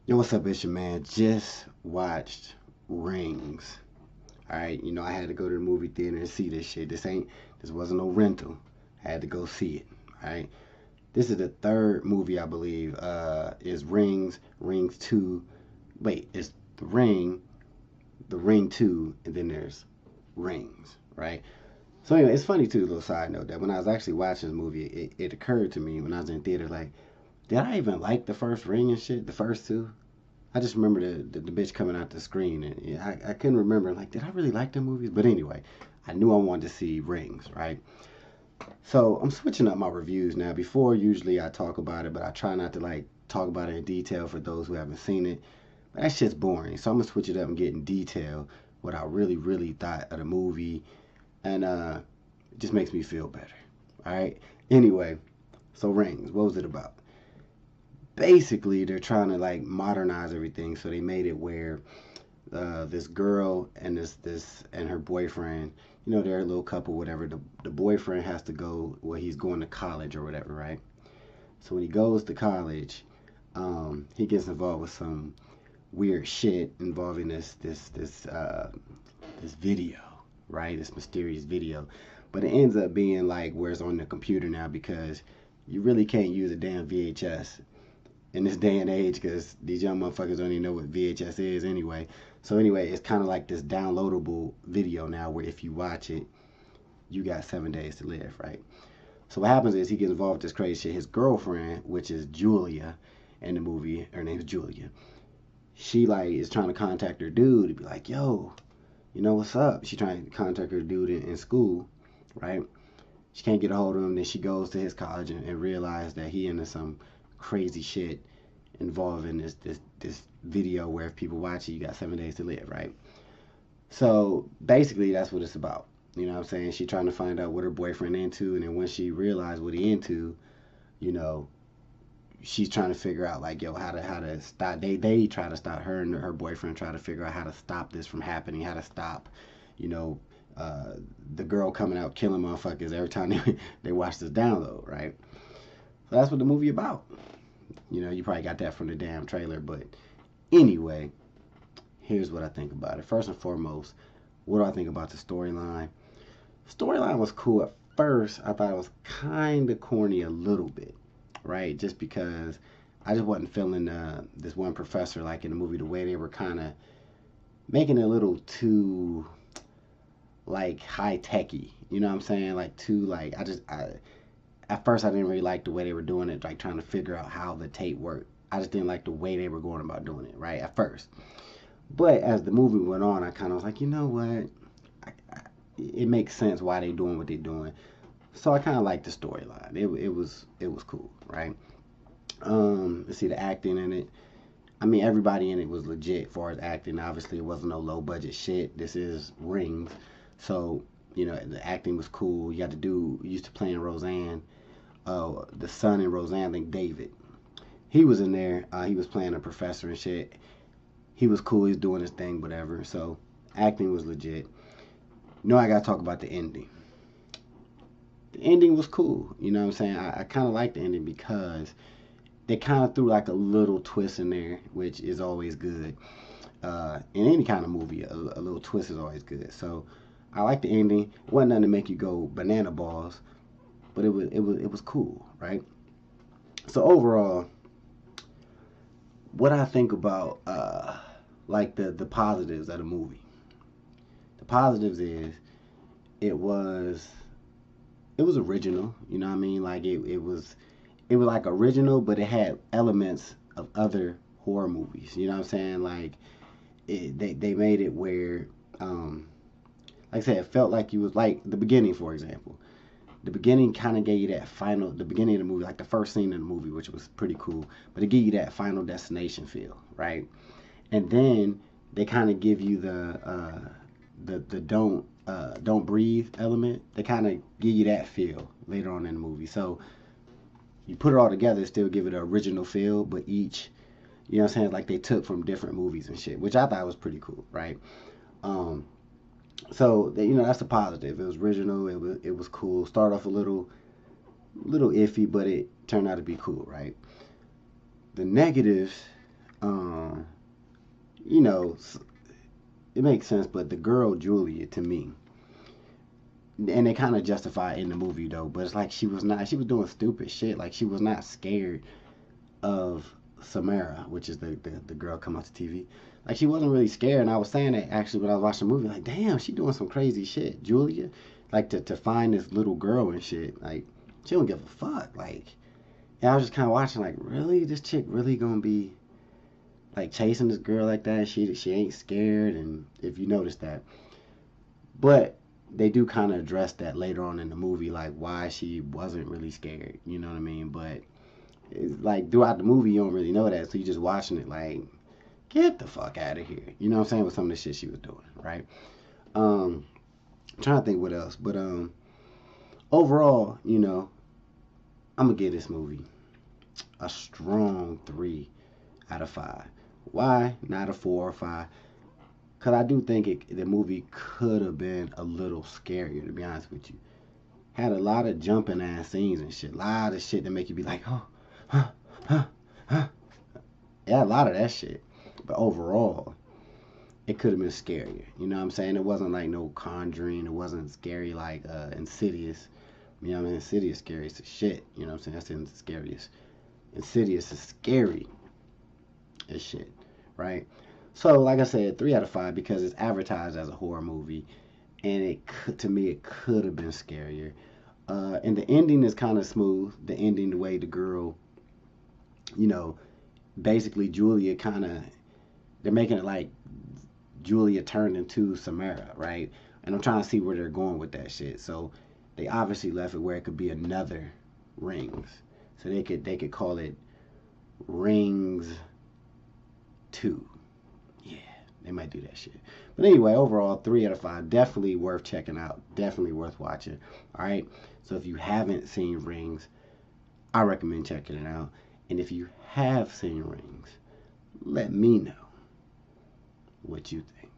Yo, what's up? It's your man. Just watched Rings. All right, you know I had to go to the movie theater and see this shit. This wasn't no rental. I had to go see it. All right, this is the third movie I believe. Is Rings, Rings Two. Wait, it's the Ring Two, and then there's Rings. Right. So anyway, it's funny too. A little side note that when I was actually watching this movie, it occurred to me when I was in theater like, did I even like the first Ring and shit? The first two. I just remember the bitch coming out the screen, and yeah, I couldn't remember, like, did I really like the movies? But anyway, I knew I wanted to see Rings, right? So I'm switching up my reviews now. Before, usually I talk about it, but I try not to, like, talk about it in detail for those who haven't seen it. But that shit's boring, so I'm gonna switch it up and get in detail what I really, really thought of the movie, and it just makes me feel better, all right? Anyway, so Rings, what was it about? Basically they're trying to like modernize everything, so they made it where this girl and this and her boyfriend, you know, they're a little couple, whatever. The boyfriend has to go, well, he's going to college or whatever, right? So when he goes to college, he gets involved with some weird shit involving this video, right? This mysterious video, but it ends up being like where it's on the computer now, because you really can't use a damn VHS in this day and age, because these young motherfuckers don't even know what VHS is anyway. So anyway, it's kind of like this downloadable video now where if you watch it, you got 7 days to live, right? So what happens is he gets involved with this crazy shit. His girlfriend, which is Julia in the movie, her name's Julia. She like is trying to contact her dude to be like, yo, you know what's up? She trying to contact her dude in school, right? She can't get a hold of him. Then she goes to his college and realizes that he into some crazy shit involving this video where if people watch it, you got 7 days to live, right? So basically, that's what it's about. You know what I'm saying? She trying to find out what her boyfriend into, and then when she realized what he into, you know, she's trying to figure out like, yo, how to stop. They try to stop, her and her boyfriend try to figure out how to stop this from happening, how to stop, you know, the girl coming out killing motherfuckers every time they watch this download, right? So that's what the movie about. You know, you probably got that from the damn trailer, but anyway, here's what I think about it. First and foremost, what do I think about the storyline? Storyline was cool at first. I thought it was kind of corny a little bit, right? Just because I just wasn't feeling this one professor like in the movie, the way they were kind of making it a little too like high techy. You know what I'm saying? Like too like I at first I didn't really like the way they were doing it, like trying to figure out how the tape worked. I just didn't like the way they were going about doing it, right? At first. But as the movie went on, I kind of was like, you know what? It makes sense why they're doing what they're doing. So I kind of liked the storyline. It was cool, right? Let's see the acting in it. I mean, everybody in it was legit as far as acting. Obviously, it wasn't no low budget shit. This is Rings, so you know the acting was cool. You got the dude used to playing Roseanne, the son in Roseanne, I think David. He was in there. He was playing a professor and shit. He was cool. He's doing his thing, whatever. So acting was legit. You know, I gotta talk about the ending. The ending was cool. You know what I'm saying? I kind of like the ending because they kind of threw like a little twist in there, which is always good. In any kind of movie, a little twist is always good. So I like the ending. It wasn't nothing to make you go banana balls, but it was cool, right? So overall, what I think about like the positives of the movie. The positives is it was it was original. You know what I mean? Like it was like original, but it had elements of other horror movies. You know what I'm saying? Like they made it where, like I said, it felt like you was like the beginning, for example. The beginning kind of gave you that final, the beginning of the movie, like the first scene in the movie, which was pretty cool. But it gave you that final destination feel, right? And then they kind of give you the don't breathe element. They kind of give you that feel later on in the movie. So you put it all together, still give it an original feel, but each, you know what I'm saying, like they took from different movies and shit, which I thought was pretty cool, right? Um, so you know that's a positive. It was original. It was cool. Started off a little iffy, but it turned out to be cool, right? The negatives, Um, you know, it makes sense, but the girl Julia to me, and they kind of justify it in the movie though, but it's like she was doing stupid shit. Like she was not scared of Samara, which is the girl come out to TV. Like she wasn't really scared, and I was saying that actually when I was watching the movie, like damn, she doing some crazy shit, Julia. Like to find this little girl and shit, like she don't give a fuck. Like, and I was just kind of watching, like really, this chick really gonna be like chasing this girl like that? She ain't scared, and if you notice that, but they do kind of address that later on in the movie, like why she wasn't really scared. You know what I mean? But it's like throughout the movie you don't really know that, so you just watching it like, get the fuck out of here. You know what I'm saying? With some of the shit she was doing, right? I'm trying to think what else, but overall, you know, I'm gonna give this movie a strong 3 out of 5. Why not a 4 or 5? Because I do think the movie could have been a little scarier, to be honest with you. Had a lot of jumping ass scenes and shit. A lot of shit that make you be like, oh, huh, huh, huh. Yeah, a lot of that shit. But overall, it could have been scarier. You know what I'm saying? It wasn't like no Conjuring. It wasn't scary like Insidious. You know what I mean? Insidious scary as shit. You know what I'm saying? That's the scariest. Insidious is scary as shit, right? So, like I said, 3 out of 5 because it's advertised as a horror movie, and to me, it could have been scarier. And the ending is kind of smooth. The ending, the way the girl, you know, basically Julia they're making it like Julia turned into Samara, right? And I'm trying to see where they're going with that shit. So they obviously left it where it could be another Rings. So they could call it Rings 2. Yeah, they might do that shit. But anyway, overall, 3 out of 5. Definitely worth checking out. Definitely worth watching. All right. So if you haven't seen Rings, I recommend checking it out. And if you have seen Rings, let me know what you think.